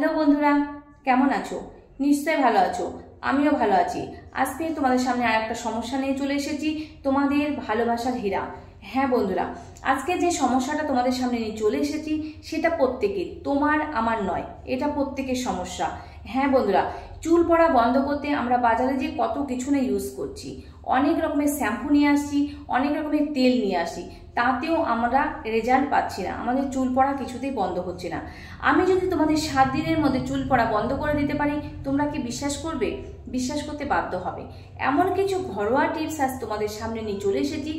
Hello বন্ধুরা, কেমন আছো? নিশ্চয়ই ভালো আছো, আমিও ভালো আছি। আজকে তোমাদের সামনে আর একটা সমস্যা নিয়ে চলে এসেছি, তোমাদের ভালোবাসার হীরা। হ্যাঁ বন্ধুরা, আজকে যে সমস্যাটা তোমাদের সামনে নিয়ে চলে এসেছি সেটা প্রত্যেকের, তোমার আমার নয়, এটা প্রত্যেকের সমস্যা। হ্যাঁ বন্ধুরা, চুল পড়া বন্ধ করতে আমরা বাজারে যে কত কিছু না ইউজ করছি, অনেক রকমের শ্যাম্পু নিয়ে আসছি, অনেক রকমের তেল নিয়ে আসি, তাতেও আমরা রেজাল্ট পাচ্ছি না, আমাদের চুল পড়া কিছুতেই বন্ধ হচ্ছে না। আমি যদি তোমাদের 7 দিনের মধ্যে চুল পড়া বন্ধ করে দিতে পারি, তোমরা কি বিশ্বাস করবে? বিশ্বাস করতে বাধ্য হবে। এমন কিছু ঘরোয়া টিপস আজ তোমাদের সামনে নিয়ে চলে এসেছি,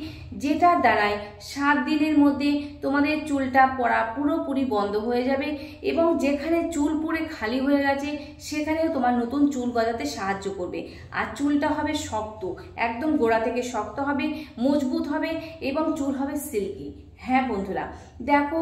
যেটার দ্বারাই 7 দিনের মধ্যে তোমাদের চুলটা পড়া পুরোপুরি বন্ধ হয়ে যাবে এবং যেখানে চুল পড়ে খালি হয়ে গেছে সেখানেও তোমার নতুন চুল গজাতে সাহায্য করবে। আর চুলটা হবে শক্ত, একদম গোড়া থেকে শক্ত হবে, মজবুত হবে এবং চুল হবে সিল্কি। হ্যাঁ বন্ধুরা, দেখো,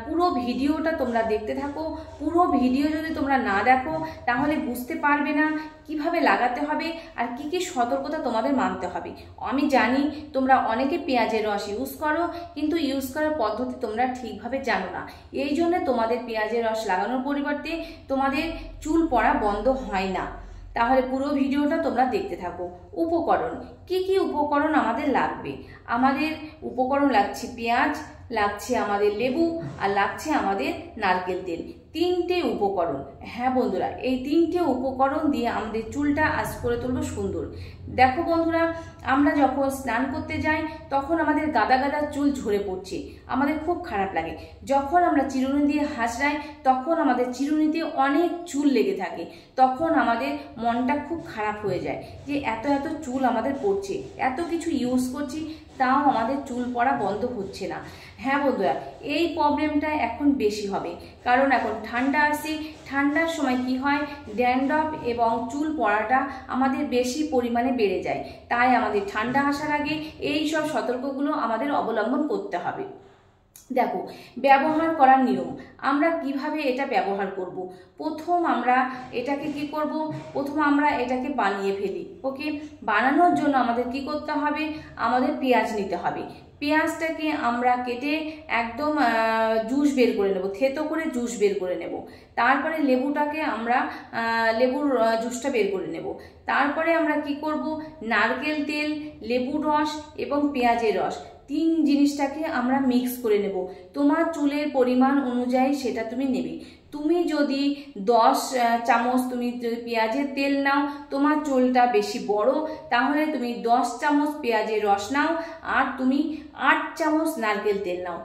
পুরো ভিডিওটা তোমরা দেখতে থাকো। পুরো ভিডিও যদি তোমরা না দেখো তাহলে বুঝতে পারবে না কিভাবে লাগাতে হবে আর কি কি সতর্কতা তোমাদের মানতে হবে। আমি জানি তোমরা অনেকে পেঁয়াজের রস ইউজ করো, কিন্তু ইউজ করার পদ্ধতি তোমরা ঠিকভাবে জানো না, এই জন্য তোমাদের পেঁয়াজের রস লাগানোর পরিবর্তে তোমাদের চুল পড়া বন্ধ হয় না। তাহলে পুরো ভিডিওটা তোমরা দেখতে থাকো। উপকরণ, কি কি উপকরণ আমাদের লাগবে? আমাদের উপকরণ লাগছে পেঁয়াজ, লাগছে আমাদের লেবু, আর লাগছে আমাদের নারকেল তেল। 3টে উপকরণ। হ্যাঁ বন্ধুরা, এই 3টে উপকরণ দিয়ে আমাদের চুলটা আজ করে তুলবো সুন্দর। দেখো বন্ধুরা, আমরা যখন স্নান করতে যাই তখন আমাদের গাদা গাদা চুল ঝরে পড়ছে, আমাদের খুব খারাপ লাগে। যখন আমরা চিরুনি দিয়ে হাঁচড়াই তখন আমাদের চিরুনিতে অনেক চুল লেগে থাকে, তখন আমাদের মনটা খুব খারাপ হয়ে যায় যে এত এত চুল আমাদের পড়ছে, এত কিছু ইউজ করছি তাও আমাদের চুল পড়া বন্ধ হচ্ছে না। হ্যাঁ বন্ধুরা, এই প্রবলেমটা এখন বেশি হবে, কারণ এখন ঠান্ডা আসছে। ঠান্ডার সময় কি হয়, ড্যান্ড্রফ এবং চুল পড়াটা আমাদের বেশি পরিমাণে বেড়ে যায়। তাই আমাদের ঠান্ডা আসার আগে এই সব সতর্কগুলো আমাদের অবলম্বন করতে হবে। দেখো, ব্যবহার করার নিয়ম, আমরা কিভাবে এটা ব্যবহার করব। প্রথম আমরা এটাকে কি করব, প্রথম আমরা এটাকে বানিয়ে ফেলি। ওকে, বানানোর জন্য আমাদের কি করতে হবে, আমাদের পেঁয়াজ নিতে হবে। পেঁয়াজটাকে আমরা কেটে একদম জুস বের করে নেব, থেতো করে জুস বের করে নেব। তারপরে লেবুটাকে আমরা লেবুর জুসটা বের করে নেব। তারপরে আমরা কি করব, নারকেল তেল, লেবুর রস এবং পেঁয়াজের রস, 3 জিনিসটাকে আমরা মিক্স করে নেব। তোমার চুলের পরিমাণ অনুযায়ী সেটা তুমি নেবে। তুমি যদি 10 চামচ তুমি যদি পেঁয়াজের তেল নাও, তোমার চুলটা বেশি বড়, তাহলে তুমি 10 চামচ পেঁয়াজের রস নাও, আর তুমি 8 চামচ নারকেল তেল নাও,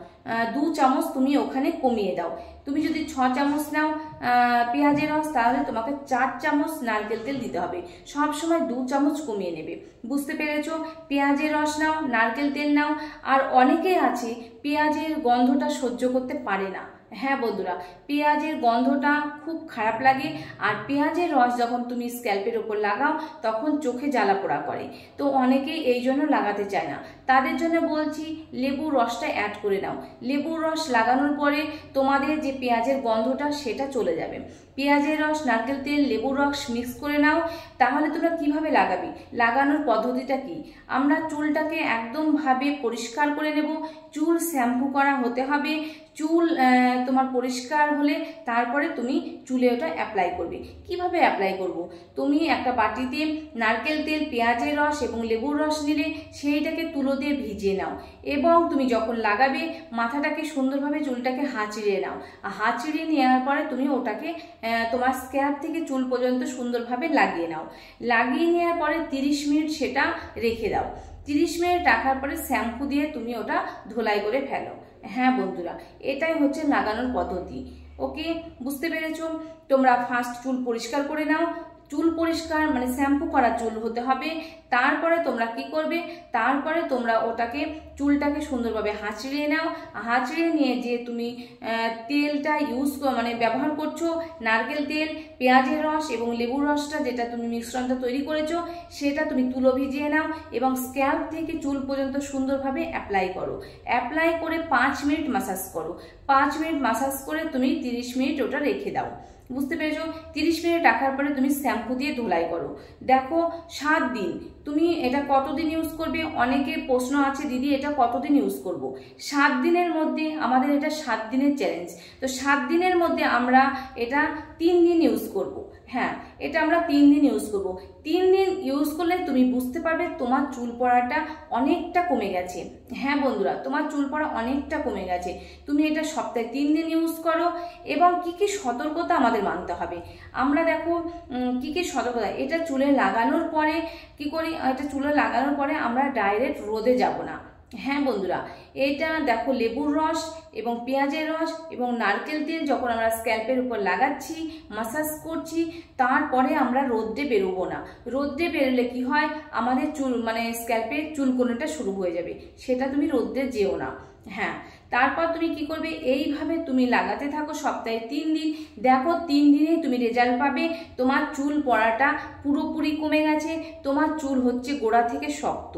2 চামচ তুমি ওখানে কমিয়ে দাও। তুমি যদি 6 চামচ নাও পেঁয়াজের রস, তাহলে তোমাকে 4 চামচ নারকেল তেল দিতে হবে। সব সময় 2 চামচ কমিয়ে নেবে। বুঝতে পেরেছো? পেঁয়াজের রস নাও, নারকেল তেল নাও। আর অনেকে আছে পেঁয়াজের গন্ধটা সহ্য করতে পারে না। হ্যাঁ বন্ধুরা, পেঁয়াজের গন্ধটা খুব খারাপ লাগে, আর পেঁয়াজের রস যখন তুমি স্ক্যাল্পের ওপর লাগাও তখন চোখে জ্বালা পোড়া করে, তো অনেকে এই জন্য লাগাতে চায় না। তাদের জন্য বলছি লেবুর রসটা অ্যাড করে নাও। লেবুর রস লাগানোর পরে তোমাদের যে পেঁয়াজের গন্ধটা সেটা চলে যাবে। পেঁয়াজের রস, নারকেল তেল, লেবুর রস মিক্স করে নাও। তাহলে তোমরা কিভাবে লাগাবে, লাগানোর পদ্ধতিটা কি, আমরা চুলটাকে একদমভাবে পরিষ্কার করে নেব। চুল শ্যাম্পু করা হতে হবে। চুল তোমার পরিষ্কার হলে তারপরে তুমি চুলে ওটা অ্যাপ্লাই করবে। কিভাবে অ্যাপ্লাই করব, তুমি একটা বাটিতে নারকেল তেল, পেঁয়াজের রস এবং লেবুর রস নিলে সেইটাকে তুলো দিয়ে ভিজিয়ে নাও, এবং তুমি যখন লাগাবে মাথাটাকে সুন্দরভাবে চুলটাকে হাঁচড়িয়ে নাও। হাঁচড়িয়ে নেওয়ার পরে তুমি ওটাকে তোমার স্ক্যাল্প থেকে চুল পর্যন্ত সুন্দরভাবে লাগিয়ে নাও। লাগিয়ে নেওয়ার পরে 30 মিনিট সেটা রেখে দাও। 30 মিনিট রাখার পরে শ্যাম্পু দিয়ে তুমি ওটা ধোলাই করে ফেলো। হ্যাঁ বন্ধুরা, এটাই হচ্ছে লাগানোর পদ্ধতি। ওকে, বুঝতে পেরেছো? তোমরা ফার্স্ট চুল পরিষ্কার করে নাও। চুল পরিষ্কার মানে শ্যাম্পু করা চুল হতে হবে। তারপরে তোমরা কি করবে, তারপরে তোমরা ওটাকে চুলটাকে সুন্দরভাবে হাঁচড়িয়ে নাও। হাঁচড়িয়ে নিয়ে যে তুমি তেলটা মানে ব্যবহার করছো, নারকেল তেল, পেঁয়াজের রস এবং লেবুর রসটা, যেটা তুমি মিশ্রণটা তৈরি করেছো, সেটা তুমি তুলো ভিজিয়ে নাও এবং স্ক্যাল্প থেকে চুল পর্যন্ত সুন্দরভাবে অ্যাপ্লাই করো। অ্যাপ্লাই করে 5 মিনিট মাসাজ করো। 5 মিনিট মাসাজ করে তুমি 30 মিনিট ওটা রেখে দাও। বুঝতে পেরেছো? 30 মিনিট রাখার পরে তুমি শ্যাম্পু দিয়ে ধোলাই করো। দেখো, 7 দিন তুমি এটা কতদিন ইউজ করবে? অনেকের প্রশ্ন আছে, দিদি এটা কতদিন ইউজ করব? 7 দিনের মধ্যে, আমাদের এটা 7 দিনের চ্যালেঞ্জ। তো 7 দিনের মধ্যে আমরা এটা 3 দিন ইউজ করব। হ্যাঁ, এটা আমরা 3 দিন ইউজ করব। 3 দিন ইউজ করলে তুমি বুঝতে পারবে তোমার চুল পড়াটা অনেকটা কমে গেছে। হ্যাঁ বন্ধুরা, তোমার চুল পড়া অনেকটা কমে গেছে। তুমি এটা সপ্তাহে 3 দিন ইউজ করো। এবং কি কি সতর্কতা আমাদের মানতে হবে, আমরা দেখো কি কি সতর্কতা। এটা চুলে লাগানোর পরে কি করি, এটা চুলে লাগানোর পরে আমরা ডাইরেক্ট রোদে যাব না। হ্যাঁ বন্ধুরা, এটা দেখো লেবুর রস এবং পেঁয়াজের রস এবং নারকেল তেল যখন আমরা স্ক্যাল্পের উপর লাগাচ্ছি, মাসাজ করছি, তারপরে আমরা রোদ্রে বেরোবো না। রোদ্রে বেরোলে কি হয়, আমাদের চুল মানে স্ক্যাল্পের চুলকোনাটা শুরু হয়ে যাবে, সেটা তুমি রোদ্রে যেও না। হ্যাঁ, তারপর তুমি কি করবে, এইভাবে তুমি লাগাতে থাকো সপ্তাহে 3 দিন। দেখো 3 দিনে তুমি রেজাল্ট পাবে, তোমার চুল পড়াটা পুরোপুরি কমে গেছে, তোমার চুল হচ্ছে গোড়া থেকে শক্ত।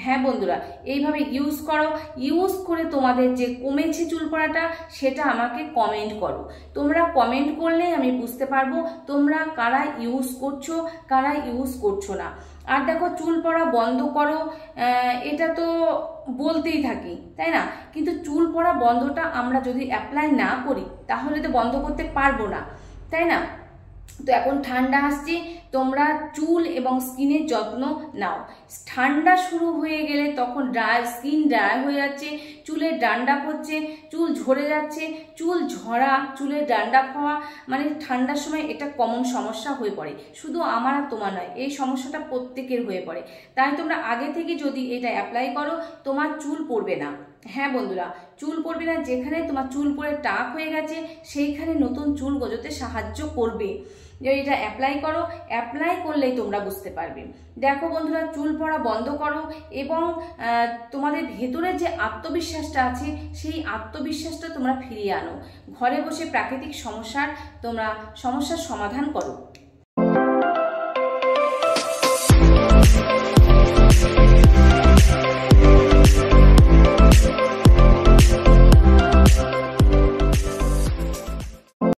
হ্যাঁ বন্ধুরা, এইভাবে ইউজ করো। ইউজ করে তোমাদের যে কমেছে চুল পড়াটা সেটা আমাকে কমেন্ট করো। তোমরা কমেন্ট করলে আমি বুঝতে পারবো তোমরা কারা ইউজ করছো, কারা ইউজ করছো না। আর দেখো চুল পড়া বন্ধ করো, এটা তো বলতেই থাকি, তাই না? কিন্তু চুল পড়া বন্ধটা আমরা যদি অ্যাপ্লাই না করি তাহলে তো বন্ধ করতে পারবো না, তাই না? তো এখন ঠান্ডা আসছে, তোমরা চুল এবং স্কিনের যত্ন নাও। ঠান্ডা শুরু হয়ে গেলে তখন স্কিন ড্রাই হয়ে যাচ্ছে, চুলের ডান্ডাপ হচ্ছে, চুল ঝরে যাচ্ছে, চুল ঝরা, চুলের ডান্ডাপ হওয়া, মানে ঠান্ডার সময় এটা কমন সমস্যা হয়ে পড়ে। শুধু আমার আর তোমার নয়, এই সমস্যাটা প্রত্যেকের হয়ে পড়ে। তাই তোমরা আগে থেকে যদি এটা অ্যাপ্লাই করো তোমার চুল পড়বে না। হ্যাঁ বন্ধুরা, চুল পড়বে না। যেখানে তোমার চুল পড়ে টাক হয়ে গেছে সেইখানে নতুন চুল গজাতে সাহায্য করবে। এটা অ্যাপ্লাই করো, অ্যাপ্লাই করলেই তোমরা বুঝতে পারবে। দেখো বন্ধুরা, চুল পড়া বন্ধ করো এবং তোমাদের ভেতরে যে আত্মবিশ্বাসটা আছে সেই আত্মবিশ্বাসটা তোমরা ফিরিয়ে আনো। ঘরে বসে প্রাকৃতিক সমস্যার সমাধান করো।